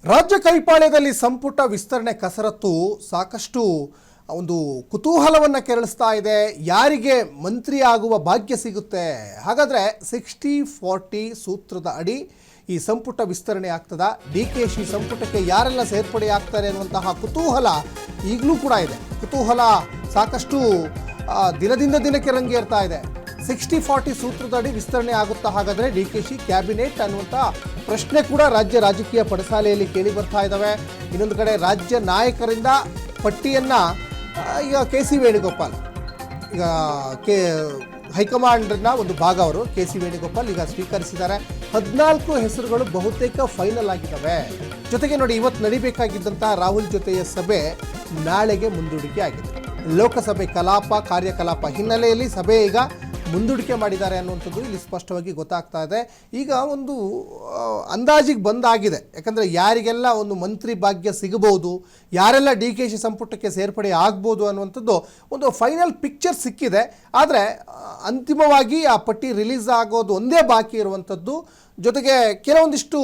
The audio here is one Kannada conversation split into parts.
ರಾಜ್ಯ ಕೈಪಾಳ್ಯದಲ್ಲಿ ಸಂಪುಟ ವಿಸ್ತರಣೆ ಕಸರತ್ತು ಸಾಕಷ್ಟು ಒಂದು ಕುತೂಹಲವನ್ನು ಕೆರಳಿಸ್ತಾ ಇದೆ. ಯಾರಿಗೆ ಮಂತ್ರಿ ಆಗುವ ಭಾಗ್ಯ ಸಿಗುತ್ತೆ? ಹಾಗಾದರೆ 60-40 ಸೂತ್ರದ ಅಡಿ ಈ ಸಂಪುಟ ವಿಸ್ತರಣೆ ಆಗ್ತದ? DKಶಿ ಸಂಪುಟಕ್ಕೆ ಯಾರೆಲ್ಲ ಸೇರ್ಪಡೆ ಆಗ್ತಾರೆ ಅನ್ನುವಂತಹ ಕುತೂಹಲ ಈಗಲೂ ಕೂಡ ಇದೆ. ಕುತೂಹಲ ಸಾಕಷ್ಟು ದಿನದಿಂದ ದಿನಕ್ಕೆ ರಂಗೇರ್ತಾ ಇದೆ. 60-40 ಸೂತ್ರದಡಿ ವಿಸ್ತರಣೆ ಆಗುತ್ತಾ? ಹಾಗಾದರೆ DKಶಿ ಕ್ಯಾಬಿನೆಟ್ ಅನ್ನುವಂಥ ಪ್ರಶ್ನೆ ಕೂಡ ರಾಜ್ಯ ರಾಜಕೀಯ ಪಡಸಾಲೆಯಲ್ಲಿ ಕೇಳಿ ಬರ್ತಾ ಇದ್ದಾವೆ. ಇನ್ನೊಂದು ಕಡೆ ರಾಜ್ಯ ನಾಯಕರಿಂದ ಪಟ್ಟಿಯನ್ನು ಈಗ KC ವೇಣುಗೋಪಾಲ್, ಈಗ ಹೈಕಮಾಂಡ್ನ ಒಂದು ಭಾಗ ಅವರು KC ವೇಣುಗೋಪಾಲ್ ಈಗ ಸ್ವೀಕರಿಸಿದ್ದಾರೆ. 14 ಹೆಸರುಗಳು ಬಹುತೇಕ ಫೈನಲ್ ಆಗಿದ್ದಾವೆ. ಜೊತೆಗೆ ನೋಡಿ, ಇವತ್ತು ನಡೀಬೇಕಾಗಿದ್ದಂಥ ರಾಹುಲ್ ಜೊತೆಯ ಸಭೆ ನಾಳೆಗೆ ಮುಂದೂಡಿಕೆ ಆಗಿದೆ. ಲೋಕಸಭೆ ಕಾರ್ಯಕಲಾಪ ಹಿನ್ನೆಲೆಯಲ್ಲಿ ಸಭೆ ಈಗ ಮುಂದೂಡಿಕೆ ಮಾಡಿದ್ದಾರೆ ಅನ್ನುವಂಥದ್ದು ಇಲ್ಲಿ ಸ್ಪಷ್ಟವಾಗಿ ಗೊತ್ತಾಗ್ತಾ ಇದೆ. ಈಗ ಒಂದು ಅಂದಾಜಿಗೆ ಬಂದಾಗಿದೆ. ಯಾಕಂದರೆ ಯಾರಿಗೆಲ್ಲ ಒಂದು ಮಂತ್ರಿ ಭಾಗ್ಯ ಸಿಗಬಹುದು, ಯಾರೆಲ್ಲ DKಶಿ ಸಂಪುಟಕ್ಕೆ ಸೇರ್ಪಡೆ ಆಗ್ಬೋದು ಅನ್ನುವಂಥದ್ದು ಒಂದು ಫೈನಲ್ ಪಿಕ್ಚರ್ ಸಿಕ್ಕಿದೆ. ಆದರೆ ಅಂತಿಮವಾಗಿ ಆ ಪಟ್ಟಿ ರಿಲೀಸ್ ಆಗೋದು ಒಂದೇ ಬಾಕಿ ಇರುವಂಥದ್ದು. ಜೊತೆಗೆ ಕೆಲವೊಂದಿಷ್ಟು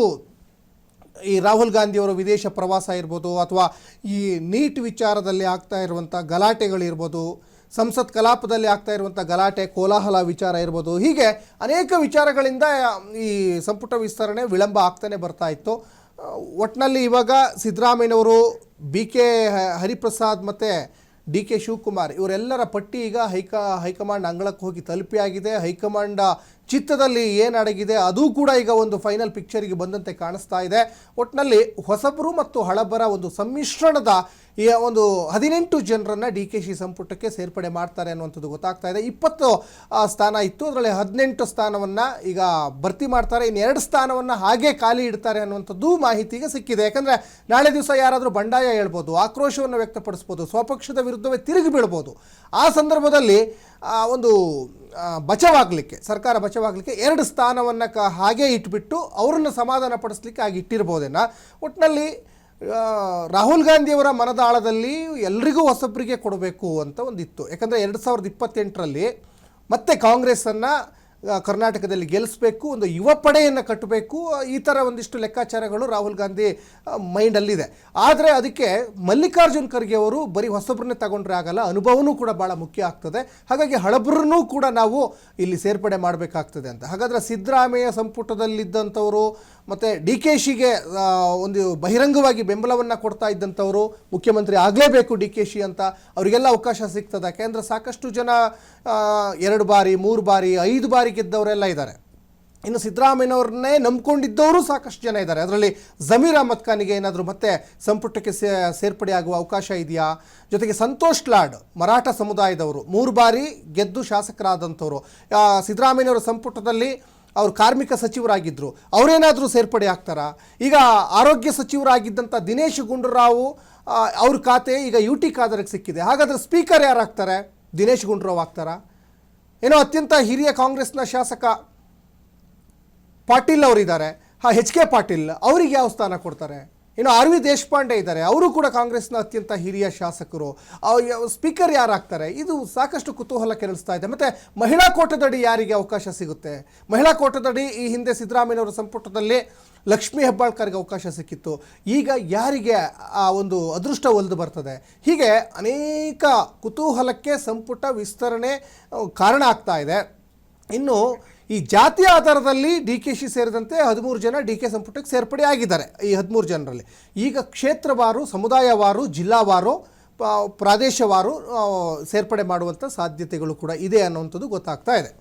ಈ ರಾಹುಲ್ ಗಾಂಧಿಯವರ ವಿದೇಶ ಪ್ರವಾಸ ಇರ್ಬೋದು, ಅಥವಾ ಈ ನೀಟ್ ವಿಚಾರದಲ್ಲಿ ಆಗ್ತಾ ಇರುವಂಥ ಗಲಾಟೆಗಳಿರ್ಬೋದು, ಸಂಸತ್ ಕಲಾಪದಲ್ಲಿ ಆಗ್ತಾ ಇರುವಂಥ ಗಲಾಟೆ ಕೋಲಾಹಲ ವಿಚಾರ ಇರ್ಬೋದು, ಹೀಗೆ ಅನೇಕ ವಿಚಾರಗಳಿಂದ ಈ ಸಂಪುಟ ವಿಸ್ತರಣೆ ವಿಳಂಬ ಆಗ್ತಾನೆ ಬರ್ತಾ ಇತ್ತು. ಒಟ್ಟಿನಲ್ಲಿ ಇವಾಗ ಸಿದ್ದರಾಮಯ್ಯನವರು, BK ಹರಿಪ್ರಸಾದ್ ಮತ್ತು DK ಶಿವಕುಮಾರ್ ಇವರೆಲ್ಲರ ಪಟ್ಟಿ ಈಗ ಹೈಕಮಾಂಡ್ ಅಂಗಳಕ್ಕೆ ಹೋಗಿ ತಲುಪಿಯಾಗಿದೆ. ಹೈಕಮಾಂಡ್ ಚಿತ್ತದಲ್ಲಿ ಏನು ಅಡಗಿದೆ ಅದು ಕೂಡ ಈಗ ಒಂದು ಫೈನಲ್ ಪಿಕ್ಚರಿಗೆ ಬಂದಂತೆ ಕಾಣಿಸ್ತಾ ಇದೆ. ಒಟ್ಟಿನಲ್ಲಿ ಹೊಸಬರು ಮತ್ತು ಹಳಬರ ಒಂದು ಸಮ್ಮಿಶ್ರಣದ ಈ ಒಂದು 18 ಜನರನ್ನು DKಶಿ ಸಂಪುಟಕ್ಕೆ ಸೇರ್ಪಡೆ ಮಾಡ್ತಾರೆ ಅನ್ನುವಂಥದ್ದು ಗೊತ್ತಾಗ್ತಾ ಇದೆ. 20 ಸ್ಥಾನ ಇತ್ತು, ಅದರಲ್ಲಿ 18 ಸ್ಥಾನವನ್ನು ಈಗ ಭರ್ತಿ ಮಾಡ್ತಾರೆ. ಇನ್ನು 2 ಸ್ಥಾನವನ್ನು ಹಾಗೆ ಖಾಲಿ ಇಡ್ತಾರೆ ಅನ್ನುವಂಥದ್ದು ಮಾಹಿತಿಗೆ ಸಿಕ್ಕಿದೆ. ಯಾಕಂದರೆ ನಾಳೆ ದಿವಸ ಯಾರಾದರೂ ಬಂಡಾಯ ಹೇಳ್ಬೋದು, ಆಕ್ರೋಶವನ್ನು ವ್ಯಕ್ತಪಡಿಸ್ಬೋದು, ಸ್ವಪಕ್ಷದ ವಿರುದ್ಧವೇ ತಿರುಗಿ ಬೀಳ್ಬೋದು. ಆ ಸಂದರ್ಭದಲ್ಲಿ ಒಂದು ಬಚಾವಾಗಲಿಕ್ಕೆ, ಸರ್ಕಾರ ಬಚಾವಾಗಲಿಕ್ಕೆ 2 ಸ್ಥಾನವನ್ನು ಹಾಗೆ ಇಟ್ಬಿಟ್ಟು ಅವರನ್ನು ಸಮಾಧಾನ ಪಡಿಸ್ಲಿಕ್ಕೆ ಆಗಿ ಇಟ್ಟಿರ್ಬೋದೇನೋ. ಒಟ್ಟಿನಲ್ಲಿ ರಾಹುಲ್ ಗಾಂಧಿಯವರ ಮನದಾಳದಲ್ಲಿ ಎಲ್ರಿಗೂ ಹೊಸಬರಿಗೆ ಕೊಡಬೇಕು ಅಂತ ಒಂದಿತ್ತು. ಯಾಕಂದರೆ 2028ರಲ್ಲಿ ಮತ್ತೆ ಕಾಂಗ್ರೆಸ್ಸನ್ನು ಕರ್ನಾಟಕದಲ್ಲಿ ಗೆಲ್ಲಿಸಬೇಕು, ಒಂದು ಯುವ ಪಡೆಯನ್ನು ಕಟ್ಟಬೇಕು, ಈ ಥರ ಒಂದಿಷ್ಟು ಲೆಕ್ಕಾಚಾರಗಳು ರಾಹುಲ್ ಗಾಂಧಿ ಮೈಂಡಲ್ಲಿದೆ. ಆದರೆ ಅದಕ್ಕೆ ಮಲ್ಲಿಕಾರ್ಜುನ್ ಖರ್ಗೆ ಅವರು ಬರೀ ಹೊಸಬ್ರನ್ನೇ ತಗೊಂಡ್ರೆ ಆಗಲ್ಲ, ಅನುಭವನೂ ಕೂಡ ಭಾಳ ಮುಖ್ಯ ಆಗ್ತದೆ. ಹಾಗಾಗಿ ಹಳಬ್ರನ್ನೂ ಕೂಡ ನಾವು ಇಲ್ಲಿ ಸೇರ್ಪಡೆ ಮಾಡಬೇಕಾಗ್ತದೆ ಅಂತ. ಹಾಗಾದರೆ ಸಿದ್ದರಾಮಯ್ಯ ಸಂಪುಟದಲ್ಲಿದ್ದಂಥವರು ಮತ್ತು DKಶಿಗೆ ಒಂದು ಬಹಿರಂಗವಾಗಿ ಬೆಂಬಲವನ್ನು ಕೊಡ್ತಾ ಇದ್ದಂಥವರು, ಮುಖ್ಯಮಂತ್ರಿ ಆಗಲೇಬೇಕು DKಶಿ ಅಂತ, ಅವರಿಗೆಲ್ಲ ಅವಕಾಶ ಸಿಗ್ತದೆ. ಯಾಕೆಂದರೆ ಸಾಕಷ್ಟು ಜನ 2 ಬಾರಿ 3 ಬಾರಿ 5 ಬಾರಿ ಗೆದ್ದವರೆಲ್ಲ ಇದ್ದಾರೆ. ಇನ್ನು ಸಿದ್ದರಾಮಯ್ಯನವ್ರನ್ನೇ ನಂಬ್ಕೊಂಡಿದ್ದವರು ಸಾಕಷ್ಟು ಜನ ಇದ್ದಾರೆ. ಅದರಲ್ಲಿ ಜಮೀರ್ ಅಹ್ಮದ್ ಖಾನಿಗೆ ಏನಾದರೂ ಮತ್ತೆ ಸಂಪುಟಕ್ಕೆ ಸೇರ್ಪಡೆ ಆಗುವ ಅವಕಾಶ ಇದೆಯಾ? ಜೊತೆಗೆ ಸಂತೋಷ್ ಲಾಡ್, ಮರಾಠ ಸಮುದಾಯದವರು, 3 ಬಾರಿ ಗೆದ್ದು ಶಾಸಕರಾದಂಥವ್ರು, ಸಿದ್ದರಾಮಯ್ಯನವರ ಸಂಪುಟದಲ್ಲಿ ಅವರು ಕಾರ್ಮಿಕ ಸಚಿವರಾಗಿದ್ದರು, ಅವರೇನಾದರೂ ಸೇರ್ಪಡೆ ಆಗ್ತಾರಾ? ಈಗ ಆರೋಗ್ಯ ಸಚಿವರಾಗಿದ್ದಂಥ ದಿನೇಶ್ ಗುಂಡೂರಾವ್ ಅವ್ರ ಖಾತೆ ಈಗ UT ಖಾದರ್ಗೆ ಸಿಕ್ಕಿದೆ. ಹಾಗಾದರೆ ಸ್ಪೀಕರ್ ಯಾರಾಗ್ತಾರೆ? ದಿನೇಶ್ ಗುಂಡೂರಾವ್ ಆಗ್ತಾರಾ? ಏನೋ ಅತ್ಯಂತ ಹಿರಿಯ ಕಾಂಗ್ರೆಸ್ನ ಶಾಸಕ ಪಾಟೀಲ್ ಅವರಿದ್ದಾರೆ, HK ಪಾಟೀಲ್, ಅವರಿಗೆ ಯಾವ ಸ್ಥಾನ ಕೊಡ್ತಾರೆ? ಇನ್ನು RV ದೇಶಪಾಂಡೆ ಇದ್ದಾರೆ, ಅವರು ಕೂಡ ಕಾಂಗ್ರೆಸ್ನ ಅತ್ಯಂತ ಹಿರಿಯ ಶಾಸಕರು, ಸ್ಪೀಕರ್ ಯಾರಾಗ್ತಾರೆ? ಇದು ಸಾಕಷ್ಟು ಕುತೂಹಲ ಕೆರಳಿಸ್ತಾ ಇದೆ. ಮತ್ತು ಮಹಿಳಾ ಕೋಟದಡಿ ಯಾರಿಗೆ ಅವಕಾಶ ಸಿಗುತ್ತೆ? ಮಹಿಳಾ ಕೋಟದಡಿ ಈ ಹಿಂದೆ ಸಿದ್ದರಾಮಯ್ಯನವರ ಸಂಪುಟದಲ್ಲಿ ಲಕ್ಷ್ಮೀ ಹೆಬ್ಬಾಳ್ಕರ್ಗೆ ಅವಕಾಶ ಸಿಕ್ಕಿತ್ತು. ಈಗ ಯಾರಿಗೆ ಆ ಒಂದು ಅದೃಷ್ಟ ಒಲಿದು ಬರ್ತದೆ? ಹೀಗೆ ಅನೇಕ ಕುತೂಹಲಕ್ಕೆ ಸಂಪುಟ ವಿಸ್ತರಣೆ ಕಾರಣ ಆಗ್ತಾ ಇದೆ. ಇನ್ನು ಈ ಜಾತಿ ಆಧಾರದಲ್ಲಿ DKಶಿ ಸೇರಿದಂತೆ 13 ಜನ DK ಸಂಪುಟಕ್ಕೆ ಸೇರ್ಪಡೆ ಆಗಿದ್ದಾರೆ. ಈ 13 ಜನರಲ್ಲಿ ಈಗ ಕ್ಷೇತ್ರವಾರು, ಸಮುದಾಯವಾರು, ಜಿಲ್ಲಾವಾರು, ಪ್ರಾದೇಶವಾರು ಸೇರ್ಪಡೆ ಮಾಡುವಂಥ ಸಾಧ್ಯತೆಗಳು ಕೂಡ ಇದೆ ಅನ್ನುವಂಥದ್ದು ಗೊತ್ತಾಗ್ತಾ ಇದೆ.